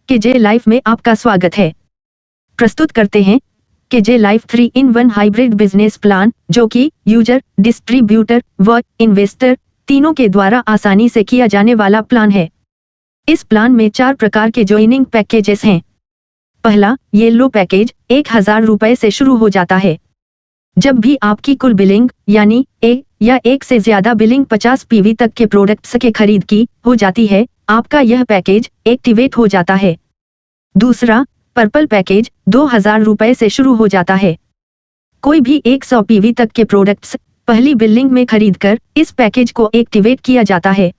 KJ life में आपका स्वागत है। प्रस्तुत करते हैं KJ life 3-in-1 hybrid business plan, जो कि यूजर, डिस्ट्रीब्यूटर व इन्वेस्टर तीनों के द्वारा आसानी से किया जाने वाला प्लान है। इस प्लान में 4 प्रकार के ज्वाइनिंग पैकेजेस हैं। पहला, येलो पैकेज 1000 रुपए से शुरू हो जाता है। जब भी आपकी कुल बिलिंग यानी एक या एक से ज्यादा बिलिंग 50 PV तक के प्रोडक्ट्स के खरीद की हो जाती है, आपका यह पैकेज एक्टिवेट हो जाता है। दूसरा, पर्पल पैकेज 2000 रुपए से शुरू हो जाता है। कोई भी 100 PV तक के प्रोडक्ट्स पहली बिलिंग में खरीदकर इस पैकेज को एक्टिवेट किया जाता है।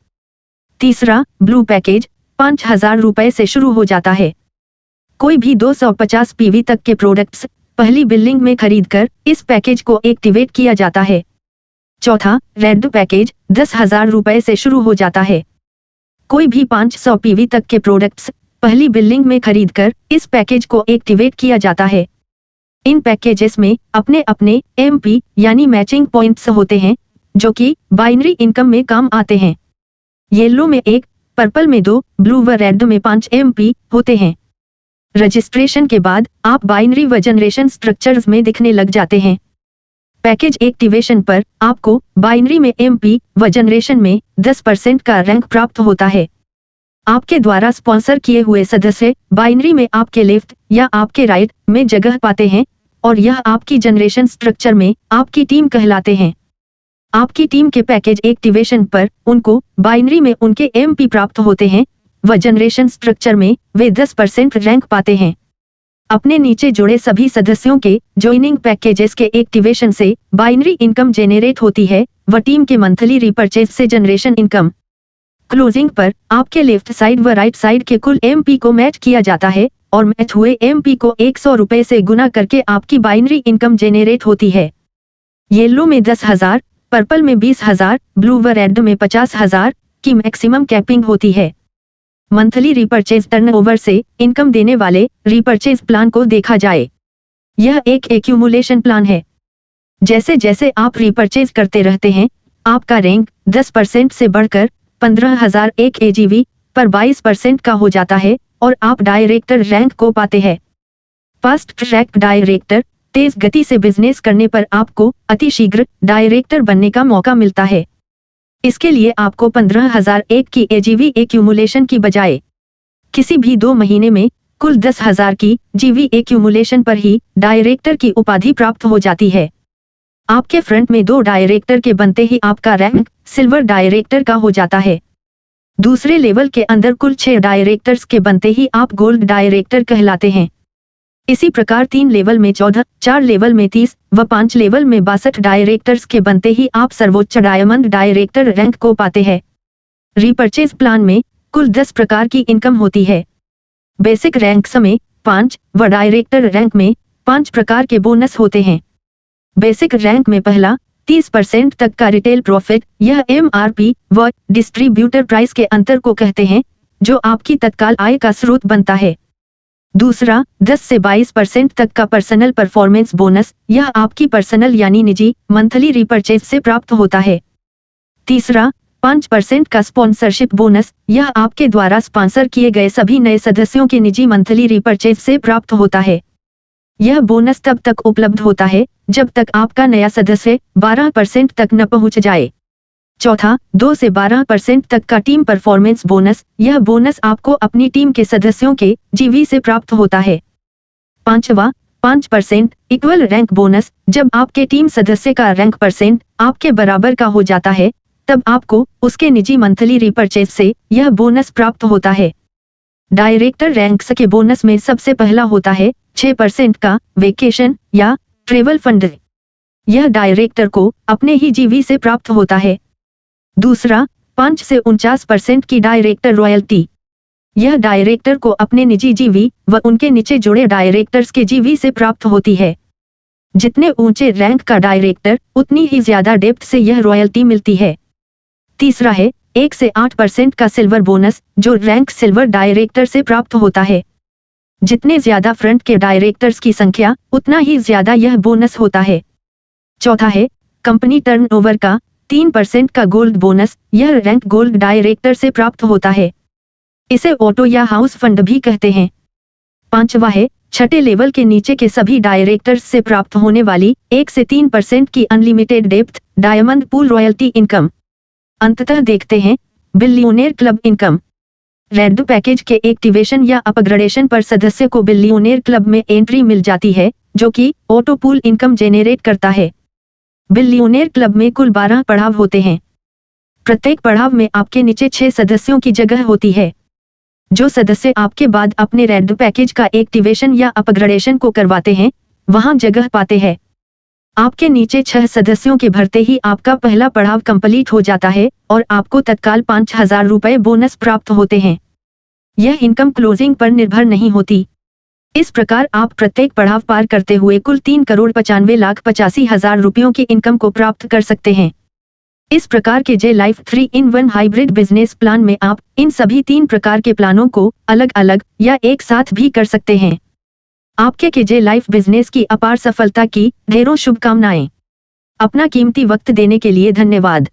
तीसरा, ब्लू पैकेज 5000 रुपए से शुरू हो जाता है। कोई भी 250 PV तक के प्रोडक्ट्स पहली बिलिंग में खरीदकर इस पैकेज को एक्टिवेट किया जाता है। चौथा, रेड पैकेज 10,000 रुपए से शुरू हो जाता है। कोई भी 500 PV तक के प्रोडक्ट्स पहली बिलिंग में खरीदकर इस पैकेज को एक्टिवेट किया जाता है। इन पैकेजेस में अपने अपने MP यानी मैचिंग पॉइंट्स होते हैं, जो कि बाइनरी इनकम में काम आते हैं। येलो में 1, पर्पल में 2, ब्लू व रेड में 5 MP होते हैं। रजिस्ट्रेशन के बाद आप बाइनरी व जनरेशन स्ट्रक्चर्स में दिखने लग जाते हैं। पैकेज एक्टिवेशन पर आपको बाइनरी में MP व जनरेशन में 10% का रैंक प्राप्त होता है। आपके द्वारा स्पॉन्सर किए हुए सदस्य बाइनरी में आपके लेफ्ट या आपके राइट में जगह पाते हैं और यह आपकी जनरेशन स्ट्रक्चर में आपकी टीम कहलाते हैं। आपकी टीम के पैकेज एक्टिवेशन पर उनको बाइनरी में उनके MP प्राप्त होते हैं व जनरेशन स्ट्रक्चर में वे 10% रैंक पाते हैं। अपने नीचे जुड़े सभी सदस्यों के ज्वाइनिंग पैकेजेस के एक्टिवेशन से बाइनरी इनकम जेनरेट होती है व टीम के मंथली रिपर्चेज से जनरेशन इनकम। क्लोजिंग पर आपके लेफ्ट साइड व राइट साइड के कुल MP को मैच किया जाता है और मैच हुए MP को 100 रुपए से गुना करके आपकी बाइनरी इनकम जेनरेट होती है। येलो में 10,000, पर्पल में 20,000, ब्लू व रेड में 50,000 की मैक्सिमम कैपिंग होती है। मंथली रिपर्चेज टर्नओवर से इनकम देने वाले रिपर्चेज प्लान को देखा जाए। यह एक एक्यूमुलेशन प्लान है। जैसे जैसे आप रिपर्चेज करते रहते हैं, आपका रैंक 10% से बढ़कर 15,001 AGV पर 22% का हो जाता है और आप डायरेक्टर रैंक को पाते हैं। फास्ट ट्रैक डायरेक्टर, तेज गति से बिजनेस करने पर आपको अतिशीघ्र डायरेक्टर बनने का मौका मिलता है। इसके लिए आपको 15,001 की AGV एक्यूमुलेशन की बजाय किसी भी 2 महीने में कुल 10,000 की GV एक्यूमुलेशन पर ही डायरेक्टर की उपाधि प्राप्त हो जाती है। आपके फ्रंट में 2 डायरेक्टर के बनते ही आपका रैंक सिल्वर डायरेक्टर का हो जाता है। दूसरे लेवल के अंदर कुल 6 डायरेक्टर्स के बनते ही आप गोल्ड डायरेक्टर कहलाते हैं। इसी प्रकार 3 लेवल में 14, 4 लेवल में 30 व 5 लेवल में 62 डायरेक्टर्स के बनते ही आप सर्वोच्च डायमंड डायरेक्टर रैंक को पाते हैं। रिपर्चेज प्लान में कुल 10 प्रकार की इनकम होती है। बेसिक रैंक्स में 5 व डायरेक्टर रैंक में 5 प्रकार के बोनस होते हैं। बेसिक रैंक में पहला 30% तक का रिटेल प्रॉफिट, यह MRP व डिस्ट्रीब्यूटर प्राइस के अंतर को कहते हैं, जो आपकी तत्काल आय का स्रोत बनता है। दूसरा, 10 से 22% तक का पर्सनल परफॉर्मेंस बोनस, यह आपकी पर्सनल यानी निजी मंथली रिपर्चेज से प्राप्त होता है। तीसरा, 5% का स्पॉन्सरशिप बोनस, यह आपके द्वारा स्पॉन्सर किए गए सभी नए सदस्यों के निजी मंथली रिपर्चेज से प्राप्त होता है। यह बोनस तब तक उपलब्ध होता है जब तक आपका नया सदस्य 12% तक न पहुंच जाए। चौथा, 2 से 12% तक का टीम परफॉर्मेंस बोनस, यह बोनस आपको अपनी टीम के सदस्यों के GV से प्राप्त होता है। पांचवा, 5% इक्वल रैंक बोनस, जब आपके टीम सदस्य का रैंक परसेंट आपके बराबर का हो जाता है, तब आपको उसके निजी मंथली रिपर्चेज से यह बोनस प्राप्त होता है। डायरेक्टर रैंक्स के बोनस में सबसे पहला होता है 6% का वेकेशन या ट्रेवल फंड। यह डायरेक्टर को अपने ही GV से प्राप्त होता है। दूसरा, 5 से 49% की डायरेक्टर रॉयल्टी, यह डायरेक्टर को अपने निजी GV व उनके नीचे जुड़े डायरेक्टर्स के GV से प्राप्त होती है। जितने ऊंचे रैंक का डायरेक्टर, उतनी ही ज्यादा डेप्थ से यह रॉयल्टी मिलती है। तीसरा है 1 से 8% का सिल्वर बोनस, जो रैंक सिल्वर डायरेक्टर से प्राप्त होता है। जितने ज्यादा फ्रंट के डायरेक्टर्स की संख्या, उतना ही ज्यादा यह बोनस होता है। चौथा है कंपनी टर्नओवर का 3% का गोल्ड बोनस, यह रैंक गोल्ड डायरेक्टर से प्राप्त होता है। इसे ऑटो या हाउस फंड भी कहते हैं। पांचवा है, छठे लेवल के नीचे के सभी डायरेक्टर्स से प्राप्त होने वाली 1 से 3% की unlimited depth diamond pool royalty income. अंततः देखते हैं billionaire club income. Red package के एक्टिवेशन या अपग्रेडेशन पर सदस्य को बिलियनेयर क्लब में एंट्री मिल जाती है, जो कि ऑटो पूल इनकम जेनरेट करता है। बिलियनेयर क्लब में कुल 12 पड़ाव होते हैं। प्रत्येक पड़ाव में आपके नीचे 6 सदस्यों की जगह होती है। जो सदस्य आपके बाद अपने रेड पैकेज का एक्टिवेशन या अपग्रेडेशन को करवाते हैं, वहां जगह पाते हैं। आपके नीचे 6 सदस्यों के भरते ही आपका पहला पड़ाव कंप्लीट हो जाता है और आपको तत्काल 5,000 रुपए बोनस प्राप्त होते हैं। यह इनकम क्लोजिंग पर निर्भर नहीं होती। इस प्रकार आप प्रत्येक पड़ाव पार करते हुए कुल 3,95,85,000 रुपयों की इनकम को प्राप्त कर सकते हैं। इस प्रकार के जे life 3-in-1 hybrid business plan में आप इन सभी 3 प्रकार के प्लानों को अलग अलग या एक साथ भी कर सकते हैं। आपके के जे लाइफ बिजनेस की अपार सफलता की ढेरों शुभकामनाएं। अपना कीमती वक्त देने के लिए धन्यवाद।